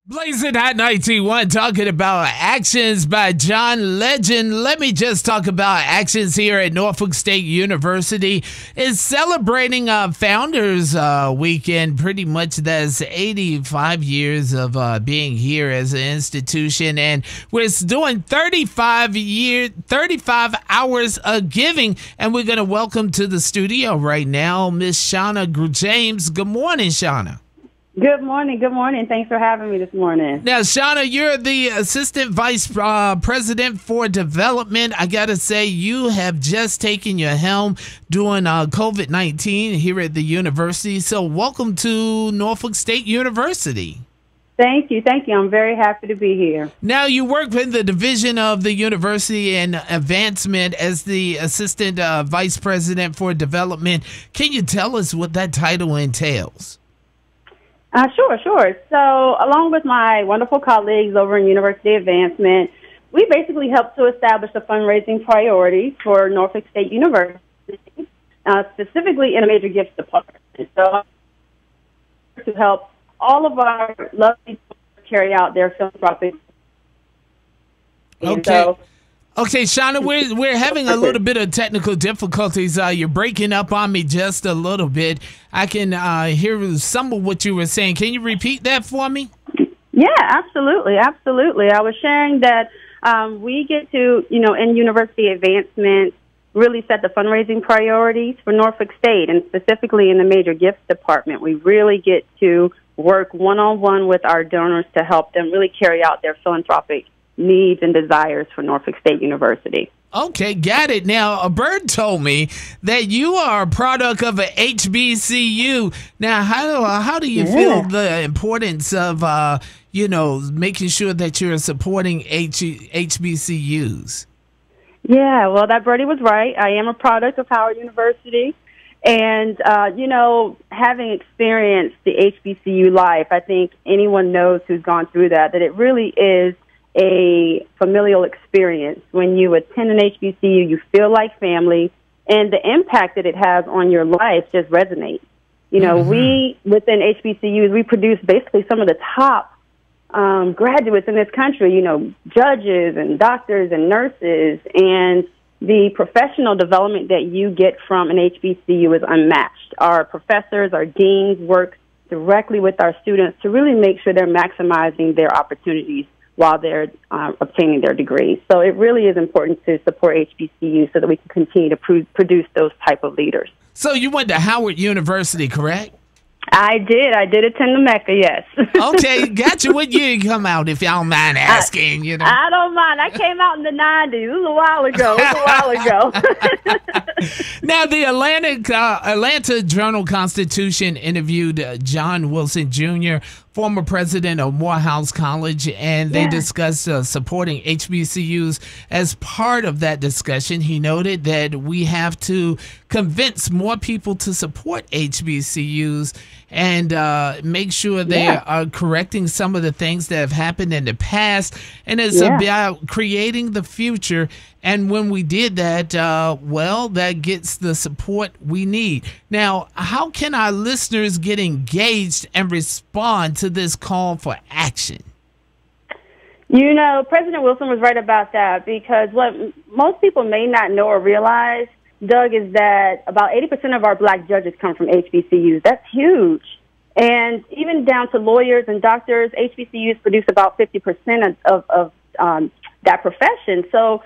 Blazing Hot 91, talking about actions by John Legend. Let me just talk about actions here at Norfolk State University. It's celebrating Founders Weekend. Pretty much that's 85 years of being here as an institution. And we're doing 35 hours of giving. And we're going to welcome to the studio right now Miss Shana James. Good morning, Shana. Good morning. Good morning. Thanks for having me this morning. Now, Shana, you're the Assistant Vice President for Development. I got to say, you have just taken your helm during COVID-19 here at the university. So welcome to Norfolk State University. Thank you. Thank you. I'm very happy to be here. Now, you work in the division of the university and advancement as the Assistant Vice President for Development. Can you tell us what that title entails? Sure. So along with my wonderful colleagues over in University Advancement, we basically help to establish the fundraising priorities for Norfolk State University, specifically in a major gifts department. So to help all of our lovely people carry out their philanthropic. Okay, Shana, we're having a little bit of technical difficulties. You're breaking up on me just a little bit. I can hear some of what you were saying. Can you repeat that for me? Yeah, absolutely. I was sharing that we get to, in university advancement, really set the fundraising priorities for Norfolk State, and specifically in the major gifts department. We really get to work one-on-one with our donors to help them really carry out their philanthropic needs and desires for Norfolk State University. Okay, got it. Now, a bird told me that you are a product of a HBCU. Now, how do you feel the importance of, making sure that you're supporting HBCUs? Yeah, well, that birdie was right. I am a product of Howard University. And, having experienced the HBCU life, I think anyone knows who's gone through that it really is a familial experience. When you attend an HBCU, you feel like family, and the impact that it has on your life just resonates. We, within HBCUs, we produce basically some of the top graduates in this country, judges and doctors and nurses, and the professional development that you get from an HBCU is unmatched. Our professors, our deans work directly with our students to really make sure they're maximizing their opportunities while they're obtaining their degrees. So it really is important to support HBCU so that we can continue to produce those type of leaders. So you went to Howard University, correct? I did attend the Mecca, yes. Okay, gotcha. What year you come out, if y'all don't mind asking? I don't mind. I came out in the 90s. It was a while ago. Now, the Atlanta Journal-Constitution interviewed John Wilson Jr., former president of Morehouse College, and they discussed supporting HBCUs. As part of that discussion, he noted that we have to convince more people to support HBCUs and make sure they are correcting some of the things that have happened in the past. And it's about creating the future. And when we did that, that gets the support we need. Now, how can our listeners get engaged and respond to this call for action? President Wilson was right about that, because what most people may not know or realize, Doug, is that about 80% of our black judges come from HBCUs. That's huge. And even down to lawyers and doctors, HBCUs produce about 50% of that profession. So,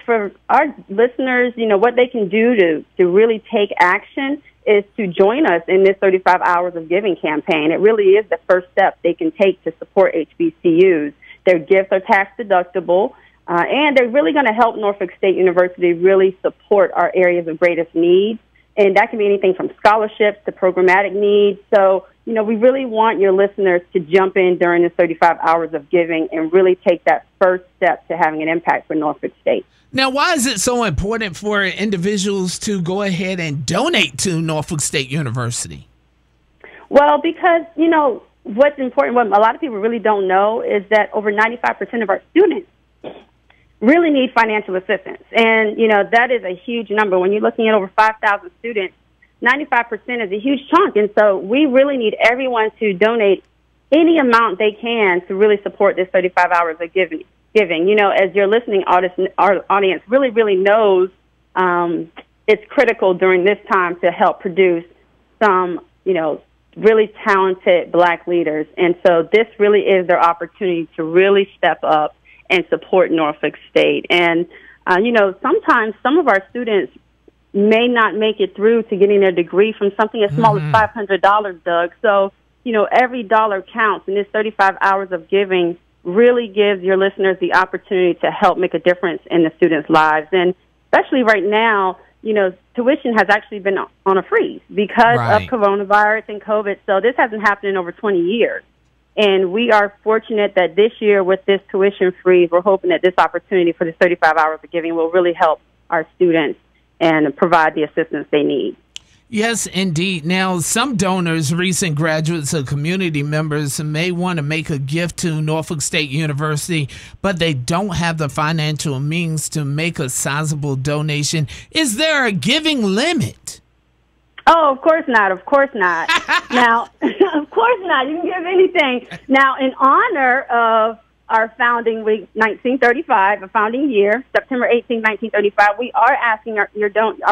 for our listeners, what they can do to really take action is to join us in this 35 Hours of Giving campaign. It really is the first step they can take to support HBCUs. Their gifts are tax deductible, and they're really going to help Norfolk State University really support our areas of greatest need. And that can be anything from scholarships to programmatic needs. So, we really want your listeners to jump in during this 35 Hours of Giving and really take that first step to having an impact for Norfolk State. Now, why is it so important for individuals to go ahead and donate to Norfolk State University? Well, because, what's important, what a lot of people really don't know, is that over 95% of our students really need financial assistance. And, that is a huge number. When you're looking at over 5,000 students, 95% is a huge chunk. And so we really need everyone to donate any amount they can to really support this 35 hours of giving. You know, as your listening audience really, really knows, it's critical during this time to help produce some, you know, really talented Black leaders. And so this really is their opportunity to really step up and support Norfolk State. And, you know, sometimes some of our students may not make it through to getting their degree from something as small as $500, Doug. So, you know, every dollar counts, and this 35 hours of giving really gives your listeners the opportunity to help make a difference in the students' lives. And especially right now, you know, tuition has actually been on a freeze because of coronavirus and COVID. So this hasn't happened in over 20 years. And we are fortunate that this year with this tuition freeze, we're hoping that this opportunity for this 35 hours of giving will really help our students and provide the assistance they need. Yes, indeed. Now, some donors, recent graduates or community members, may want to make a gift to Norfolk State University, but they don't have the financial means to make a sizable donation. Is there a giving limit? Oh, of course not. Of course not. Now, of course not. You can give anything. Now, in honor of our founding week, 1935, a founding year, September 18, 1935, we are asking our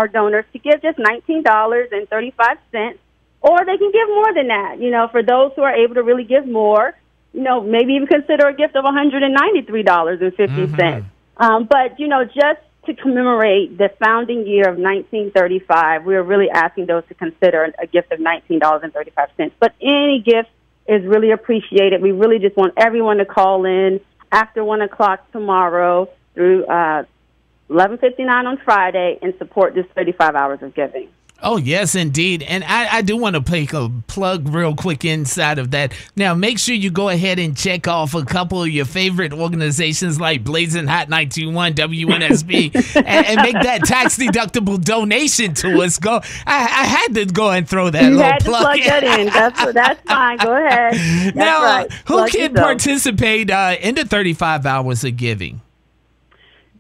donors to give just $19.35, or they can give more than that. You know, for those who are able to really give more, you know, maybe even consider a gift of $193.50. But, you know, just to commemorate the founding year of 1935, we are really asking those to consider a gift of $19.35. But any gift is really appreciated. We really just want everyone to call in after 1 o'clock tomorrow through 11:59 on Friday and support this 35 hours of giving. Oh, yes, indeed. And I do want to make a plug real quick inside of that. Now, make sure you go ahead and check off a couple of your favorite organizations like Blazing Hot 921, WNSB, and make that tax-deductible donation to us. I had to go and throw that little plug. You had to plug that in. That's fine. Go ahead. That's now, right. Who can participate in the 35 hours of giving?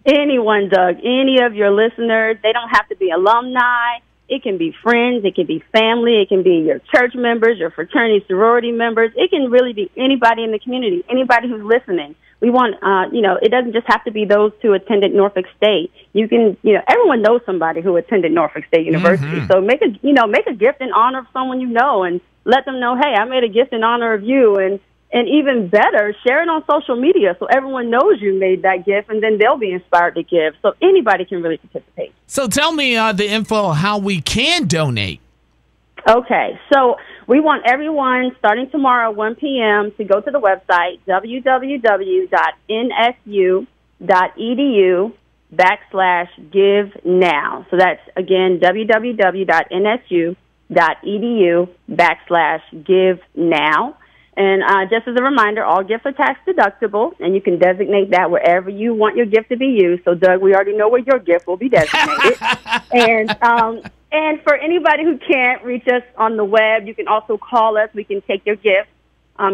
Anyone, Doug. Any of your listeners. They don't have to be alumni. It can be friends, it can be family, it can be your church members, your fraternity, sorority members. It can really be anybody in the community, anybody who's listening. We want, you know, it doesn't just have to be those who attended Norfolk State. You can, you know, everyone knows somebody who attended Norfolk State University. So make a gift in honor of someone you know, and let them know, hey, I made a gift in honor of you. And even better, share it on social media so everyone knows you made that gift, and then they'll be inspired to give. So anybody can really participate. So tell me the info how we can donate. Okay, so we want everyone, starting tomorrow at 1 p.m., to go to the website, www.nsu.edu/give-now. So that's, again, www.nsu.edu/give-now. And just as a reminder, all gifts are tax deductible, and you can designate that wherever you want your gift to be used. So, Doug, we already know where your gift will be designated. And for anybody who can't reach us on the web, you can also call us. We can take your gift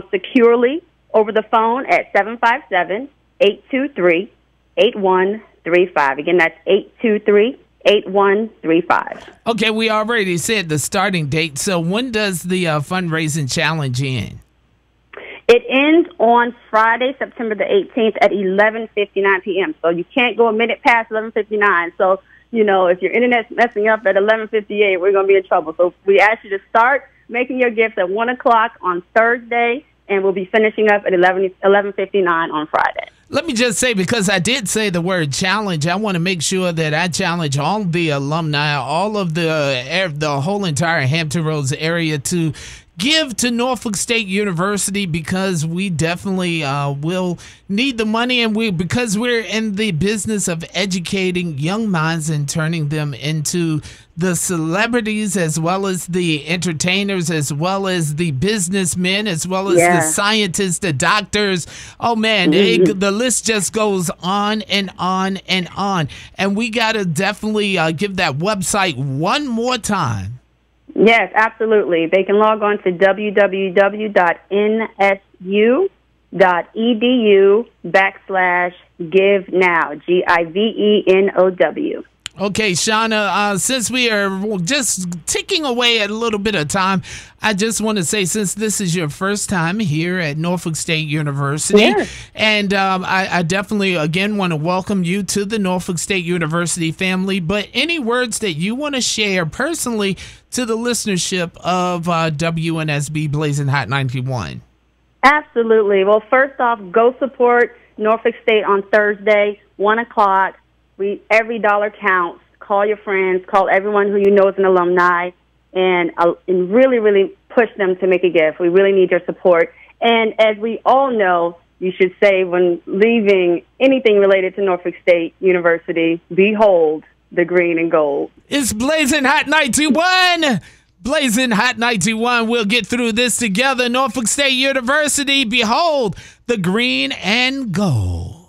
securely over the phone at 757-823-8135. Again, that's 823-8135. Okay, we already said the starting date. So when does the fundraising challenge end? It ends on Friday, September the 18th at 11:59 p.m. So you can't go a minute past 11:59. So, you know, if your internet's messing up at 11:58, we're going to be in trouble. So we ask you to start making your gifts at 1 o'clock on Thursday, and we'll be finishing up at 11:59 on Friday. Let me just say, because I did say the word challenge, I want to make sure that I challenge all the alumni, all of the whole entire Hampton Roads area to give to Norfolk State University, because we definitely will need the money, and because we're in the business of educating young minds and turning them into the celebrities, as well as the entertainers, as well as the businessmen, as well as the scientists, the doctors. Oh man, the list just goes on and on and on. And we got to definitely give that website one more time. Yes, absolutely. They can log on to www.nsu.edu/give-now, GIVENOW. Okay, Shana, since we are just ticking away at a little bit of time, I just want to say, since this is your first time here at Norfolk State University, Yeah. and I definitely, again, want to welcome you to the Norfolk State University family, but any words that you want to share personally to the listenership of WNSB Blazing Hot 91? Absolutely. Well, first off, go support Norfolk State on Thursday, 1 o'clock. Every dollar counts. Call your friends. Call everyone who you know is an alumni, and really, really push them to make a gift. We really need your support. And as we all know, you should say when leaving anything related to Norfolk State University, behold the green and gold. It's Blazing Hot 91. Blazing Hot 91. We'll get through this together. Norfolk State University, behold the green and gold.